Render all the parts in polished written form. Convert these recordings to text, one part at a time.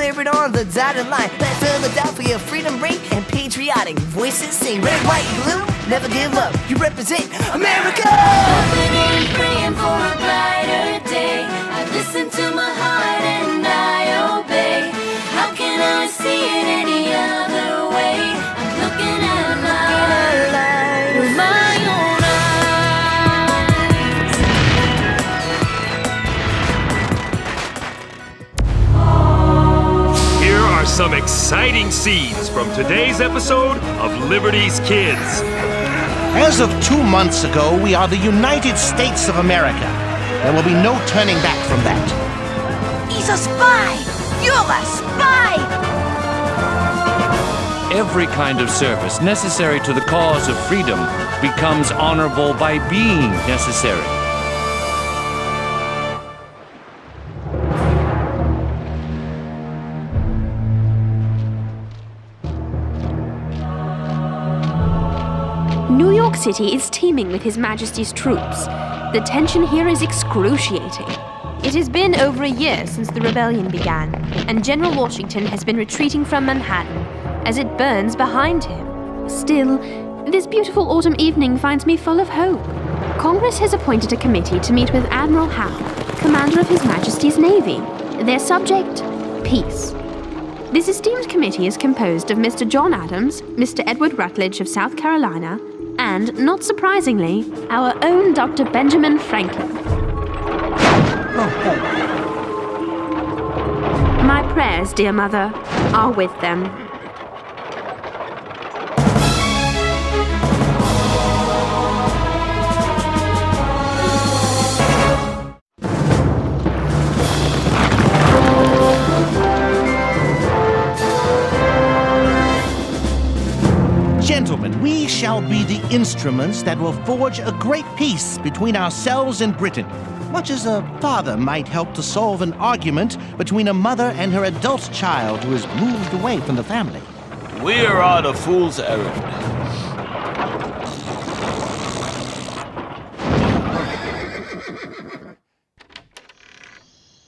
delivered on the dotted line. Let Philadelphia freedom ring and patriotic voices sing. Red, white, blue, never give up. You represent America. Hoping and praying for a brighter day. I listen to my heart and I obey. How can I see it any other way? I'm looking at life with my own eyes. Here are some exciting scenes from today's episode of Liberty's Kids. As of 2 months ago, we are the United States of America. There will be no turning back from that. He's a spy! You're a spy! Every kind of service necessary to the cause of freedom becomes honorable by being necessary. New York City is teeming with His Majesty's troops. The tension here is excruciating. It has been over a year since the rebellion began, and General Washington has been retreating from Manhattan as it burns behind him. Still, this beautiful autumn evening finds me full of hope. Congress has appointed a committee to meet with Admiral Hale, commander of His Majesty's Navy. Their subject, peace. This esteemed committee is composed of Mr. John Adams, Mr. Edward Rutledge of South Carolina, and, not surprisingly, our own Dr. Benjamin Franklin. My prayers, dear mother, are with them. Gentlemen, we shall be the instruments that will forge a great peace between ourselves and Britain, much as a father might help to solve an argument between a mother and her adult child who has moved away from the family. We're on a fool's errand.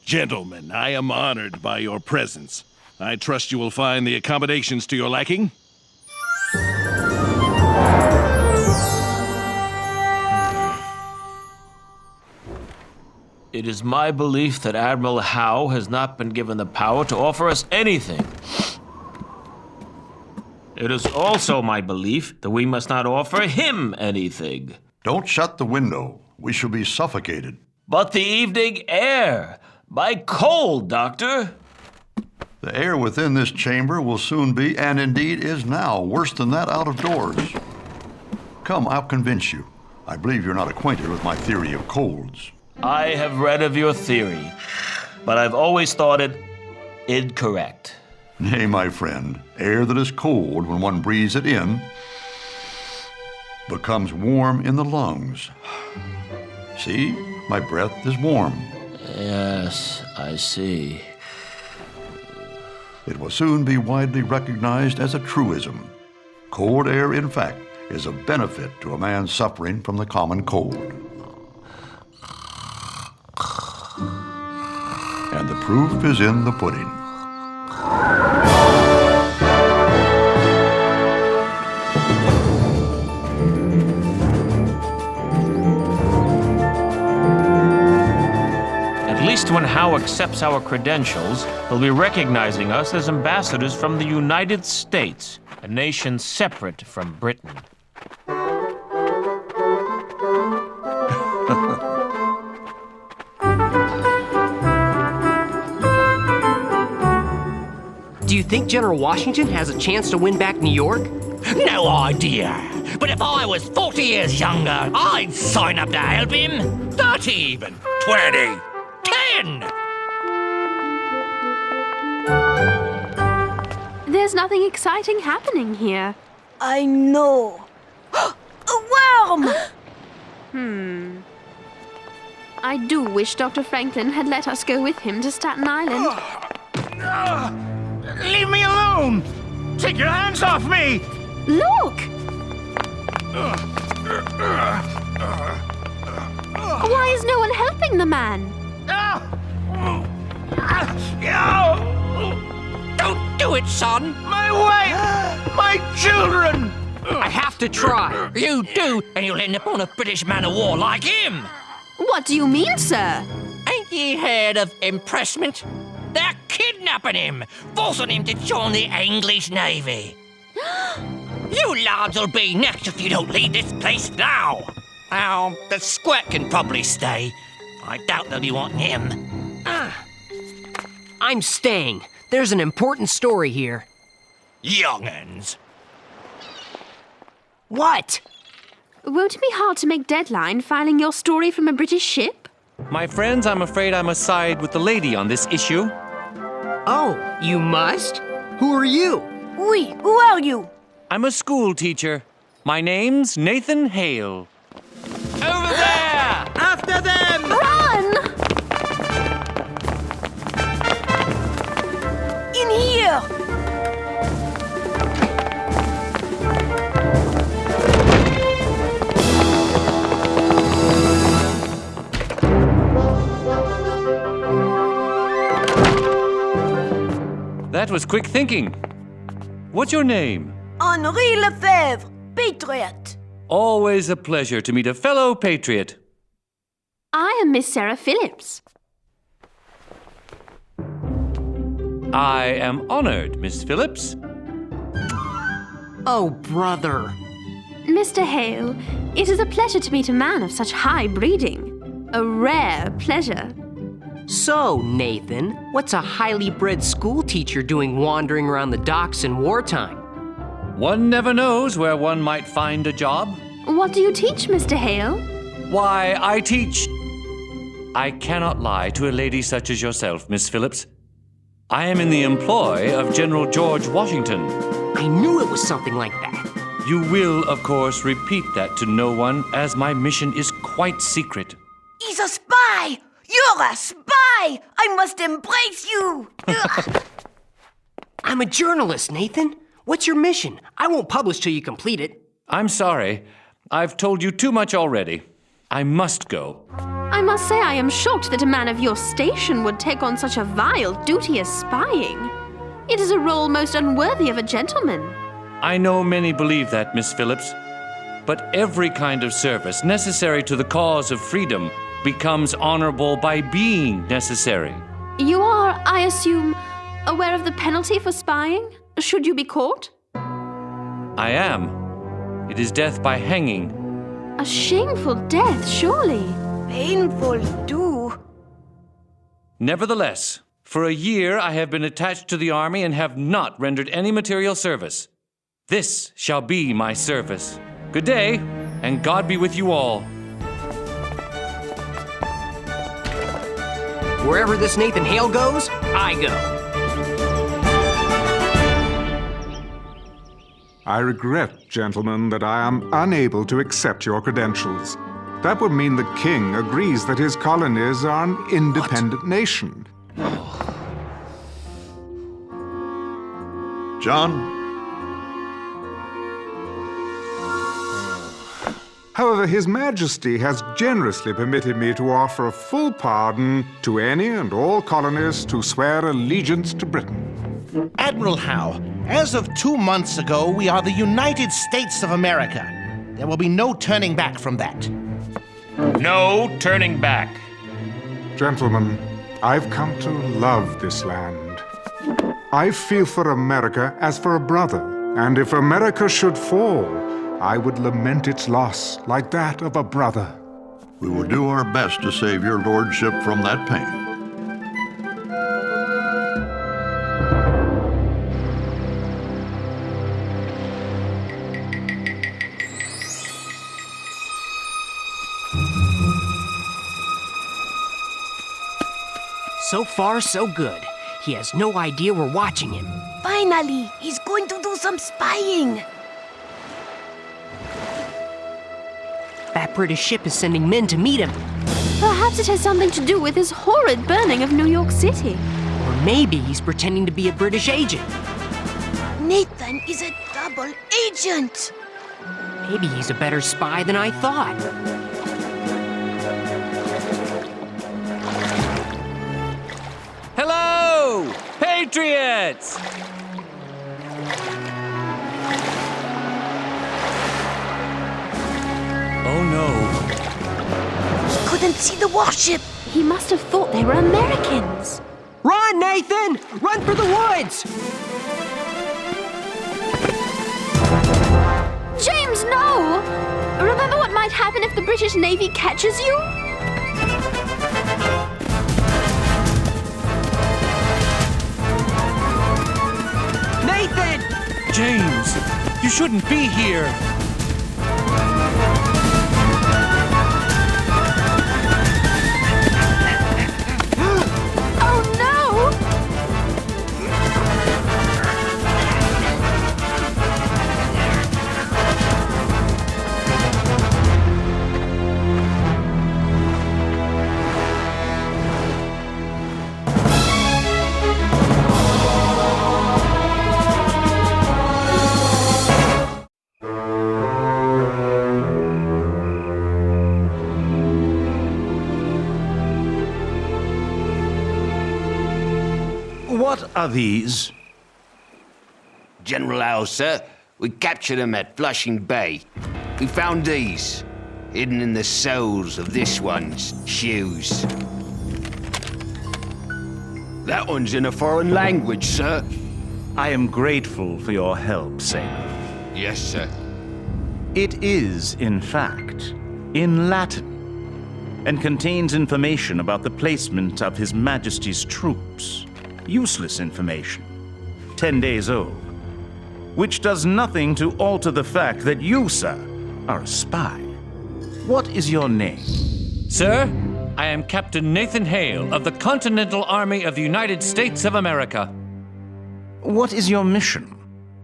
Gentlemen, I am honored by your presence. I trust you will find the accommodations to your liking. It is my belief that Admiral Howe has not been given the power to offer us anything. It is also my belief that we must not offer him anything. Don't shut the window. We shall be suffocated. But the evening air! My cold, Doctor! The air within this chamber will soon be, and indeed is now, worse than that out of doors. Come, I'll convince you. I believe you're not acquainted with my theory of colds. I have read of your theory, but I've always thought it incorrect. Nay, my friend, air that is cold when one breathes it in becomes warm in the lungs. See, my breath is warm. Yes, I see. It will soon be widely recognized as a truism. Cold air, in fact, is a benefit to a man suffering from the common cold. And the proof is in the pudding. At least when Howe accepts our credentials, he'll be recognizing us as ambassadors from the United States, a nation separate from Britain. Do you think General Washington has a chance to win back New York? No idea. But if I was 40 years younger, I'd sign up to help him. 30 even. 20. 10. There's nothing exciting happening here. I know. A worm! I do wish Dr. Franklin had let us go with him to Staten Island. Leave me alone! Take your hands off me! Look! Why is no one helping the man? do it, son. My wife! My children! I have to try. You do, and you'll end up on a British man-of-war like him. What do you mean, sir? Ain't ye heard of impressment? They're kidnapping him, forcing him to join the English Navy. You lads will be next if you don't leave this place now. Now, the squirt can probably stay. I doubt they'll be wanting him. I'm staying. There's an important story here. Young'uns. What? Won't it be hard to make deadline filing your story from a British ship? My friends, I'm afraid I must side with the lady on this issue. Oh, you must? Who are you? Oui, who are you? I'm a school teacher. My name's Nathan Hale. Over there! After them! Run! In here! That was quick thinking. What's your name? Henri Lefebvre, patriot. Always a pleasure to meet a fellow patriot. I am Miss Sarah Phillips. I am honored, Miss Phillips. Oh, brother. Mr. Hale, it is a pleasure to meet a man of such high breeding. A rare pleasure. So, Nathan, what's a highly bred school teacher doing wandering around the docks in wartime? One never knows where one might find a job. What do you teach, Mr. Hale? Why, I teach... I cannot lie to a lady such as yourself, Miss Phillips. I am in the employ of General George Washington. I knew it was something like that. You will, of course, repeat that to no one, as my mission is quite secret. He's a spy! You're a spy! I must embrace you! I'm a journalist, Nathan. What's your mission? I won't publish till you complete it. I'm sorry. I've told you too much already. I must go. I must say I am shocked that a man of your station would take on such a vile duty as spying. It is a role most unworthy of a gentleman. I know many believe that, Miss Phillips. But every kind of service necessary to the cause of freedom becomes honorable by being necessary. You are, I assume, aware of the penalty for spying, should you be caught? I am. It is death by hanging. A shameful death, surely. Painful, too. Nevertheless, for a year I have been attached to the army and have not rendered any material service. This shall be my service. Good day, and God be with you all. Wherever this Nathan Hale goes, I go. I regret, gentlemen, that I am unable to accept your credentials. That would mean the king agrees that his colonies are an independent nation. John? However, His Majesty has generously permitted me to offer a full pardon to any and all colonists who swear allegiance to Britain. Admiral Howe, as of 2 months ago, we are the United States of America. There will be no turning back from that. No turning back. Gentlemen, I've come to love this land. I feel for America as for a brother, and if America should fall, I would lament its loss like that of a brother. We will do our best to save your lordship from that pain. So far, so good. He has no idea we're watching him. Finally, he's going to do some spying. That British ship is sending men to meet him. Perhaps it has something to do with his horrid burning of New York City. Or maybe he's pretending to be a British agent. Nathan is a double agent. Maybe he's a better spy than I thought. Hello, patriots! no. Couldn't see the warship. He must have thought they were Americans. Run, Nathan! Run for the woods! James, no! Remember what might happen if the British Navy catches you? Nathan! James, you shouldn't be here. Oh no! What are these? General Hale, sir. We captured them at Flushing Bay. We found these, hidden in the soles of this one's shoes. That one's in a foreign language, sir. I am grateful for your help, sailor. Yes, sir. It is, in fact, in Latin, and contains information about the placement of His Majesty's troops. Useless information, 10 days old, which does nothing to alter the fact that you, sir, are a spy. What is your name? Sir, I am Captain Nathan Hale of the Continental Army of the United States of America. What is your mission?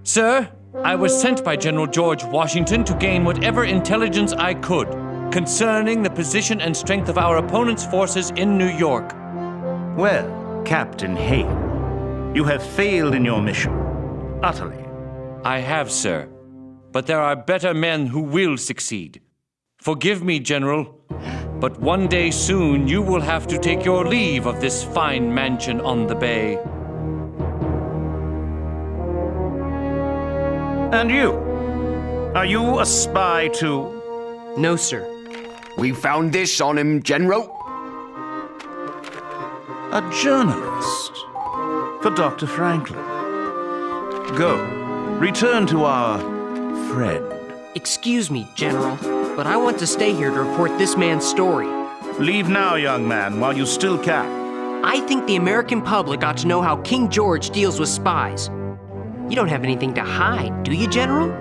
Sir, I was sent by General George Washington to gain whatever intelligence I could concerning the position and strength of our opponent's forces in New York. Well, Captain Hale, you have failed in your mission, utterly. I have, sir. But there are better men who will succeed. Forgive me, General, but one day soon you will have to take your leave of this fine mansion on the bay. And you? Are you a spy too? No, sir. We found this on him, General. A journalist for Dr. Franklin. Go, return to our friend. Excuse me, General, but I want to stay here to report this man's story. Leave now, young man, while you still can. I think the American public ought to know how King George deals with spies. You don't have anything to hide, do you, General?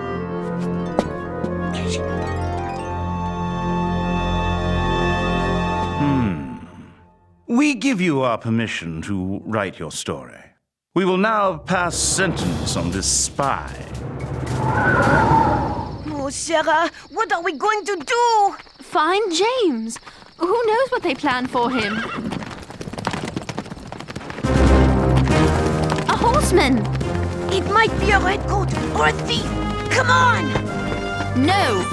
We give you our permission to write your story. We will now pass sentence on this spy. Oh, Sarah, what are we going to do? Find James. Who knows what they plan for him? A horseman! It might be a redcoat or a thief. Come on! No!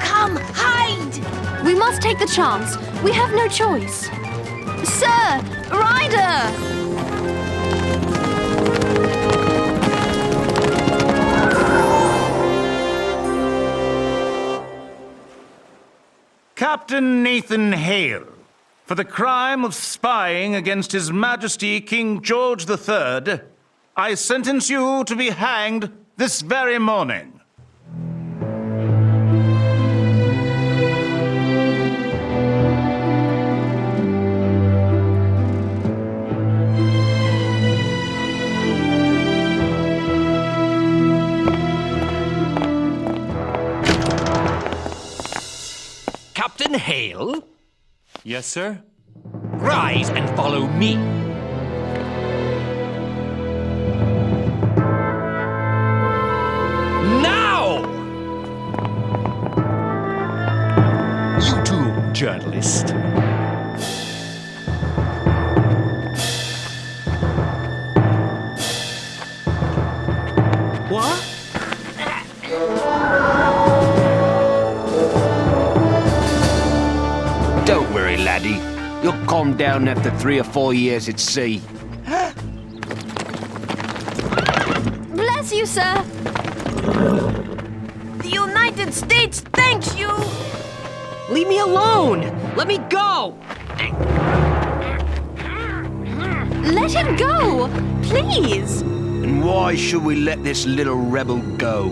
Come, hide! We must take the chance. We have no choice. Sir! Rider! Captain Nathan Hale, for the crime of spying against His Majesty King George III, I sentence you to be hanged this very morning. Captain Hale? Yes, sir? Rise and follow me. Now! You too, journalist. What? Don't worry, laddie. You'll calm down after 3 or 4 years at sea. Bless you, sir. The United States thanks you! Leave me alone! Let me go! Let him go! Please! And why should we let this little rebel go?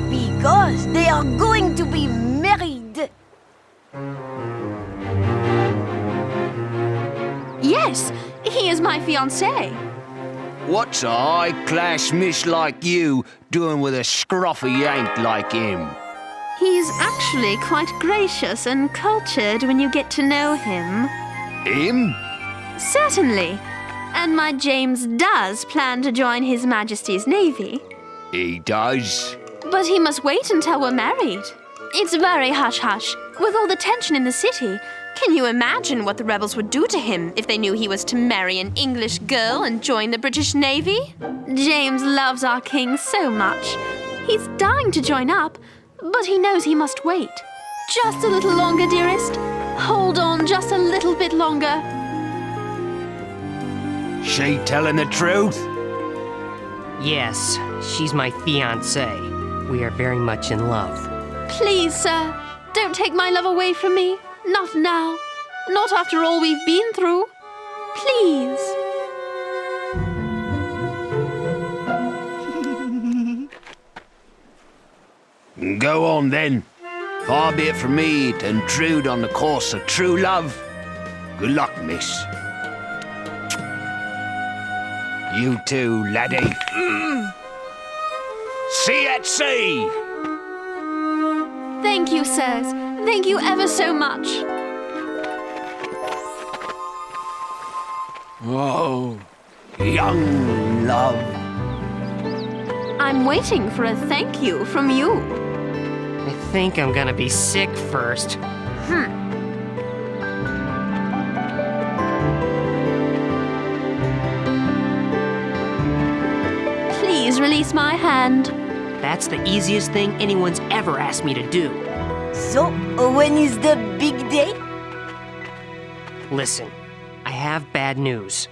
Because they are going to be married. Yes, he is my fiancé. What's a high-class miss like you doing with a scruffy Yank like him? He's actually quite gracious and cultured when you get to know him. Him? Certainly. And my James does plan to join His Majesty's Navy. He does? But he must wait until we're married. It's very hush-hush. With all the tension in the city, can you imagine what the rebels would do to him if they knew he was to marry an English girl and join the British Navy? James loves our king so much. He's dying to join up, but he knows he must wait. Just a little longer, dearest. Hold on just a little bit longer. She telling the truth? Yes, she's my fiancée. We are very much in love. Please, sir, don't take my love away from me. Not now. Not after all we've been through. Please. Go on then. Far be it from me to intrude on the course of true love. Good luck, miss. You too, laddie. See you at sea! Thank you, sirs. Thank you ever so much. Oh, young love. I'm waiting for a thank you from you. I think I'm gonna be sick first. Please release my hand. That's the easiest thing anyone's ever asked me to do. So, when is the big day? Listen, I have bad news.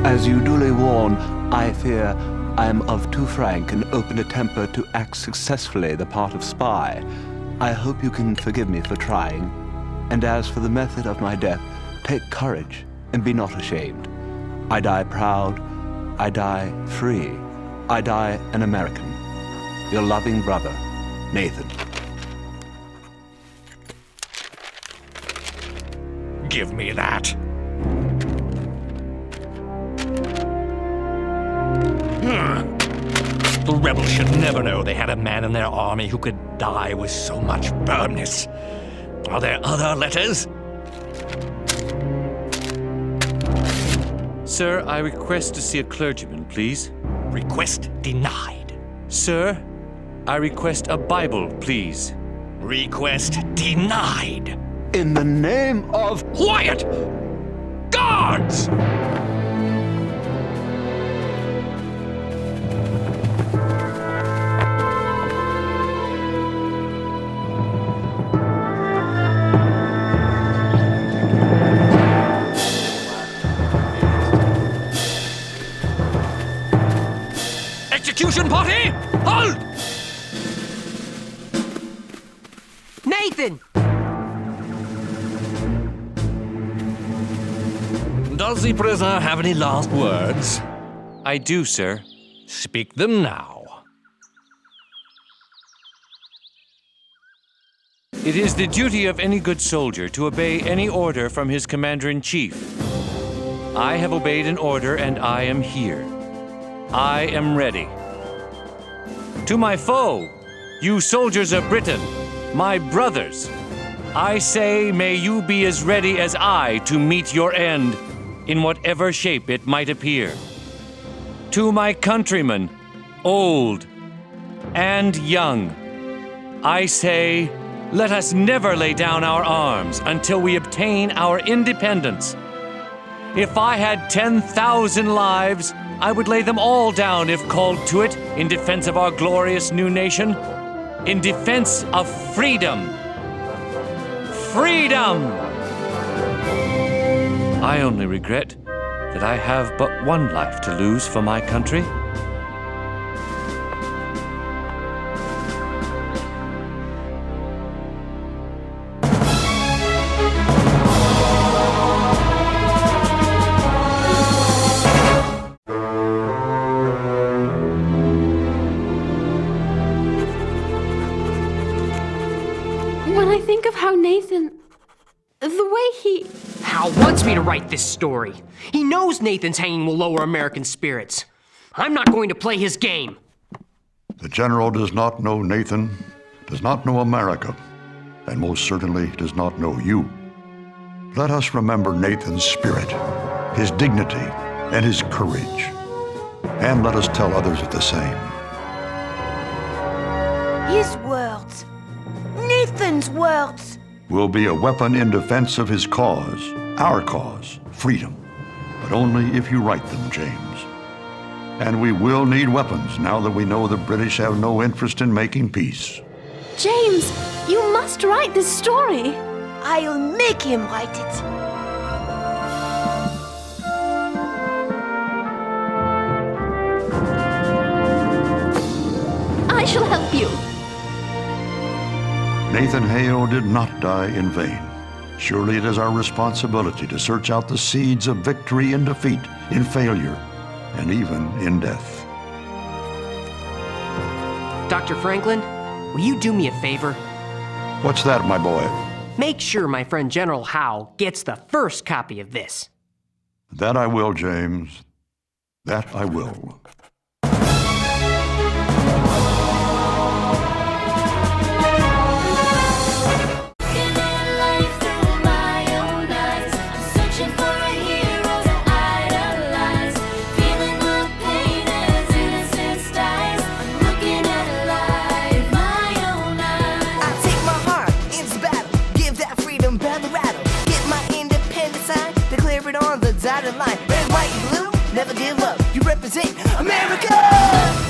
As you duly warn, I fear I am of too frank and open a temper to act successfully the part of spy. I hope you can forgive me for trying. And as for the method of my death, take courage and be not ashamed. I die proud, I die free, I die an American. Your loving brother, Nathan. Give me that. The rebels should never know they had a man in their army who could die with so much firmness. Are there other letters? Sir, I request to see a clergyman, please. Request denied. Sir, I request a Bible, please. Request denied. In the name of... Quiet! Guards! Execution party! Halt! Nathan! Does the prisoner have any last words? I do, sir. Speak them now. It is the duty of any good soldier to obey any order from his commander-in-chief. I have obeyed an order, and I am here. I am ready. To my foe, you soldiers of Britain, my brothers, I say may you be as ready as I to meet your end, in whatever shape it might appear. To my countrymen, old and young, I say, let us never lay down our arms until we obtain our independence. If I had 10,000 lives, I would lay them all down if called to it in defense of our glorious new nation, in defense of freedom. Freedom! I only regret that I have but one life to lose for my country? When I think of how Nathan... the way he... Hal wants me to write this story. He knows Nathan's hanging will lower American spirits. I'm not going to play his game. The general does not know Nathan, does not know America, and most certainly does not know you. Let us remember Nathan's spirit, his dignity, and his courage. And let us tell others of the same. His words. Nathan's words. Will be a weapon in defense of his cause, our cause, freedom. But only if you write them, James. And we will need weapons now that we know the British have no interest in making peace. James, you must write this story. I'll make him write it. I shall help you. Nathan Hale did not die in vain. Surely it is our responsibility to search out the seeds of victory in defeat, in failure, and even in death. Dr. Franklin, will you do me a favor? What's that, my boy? Make sure my friend General Howe gets the first copy of this. That I will, James. That I will. Dotted line, red, white, and blue, never give up. You represent America!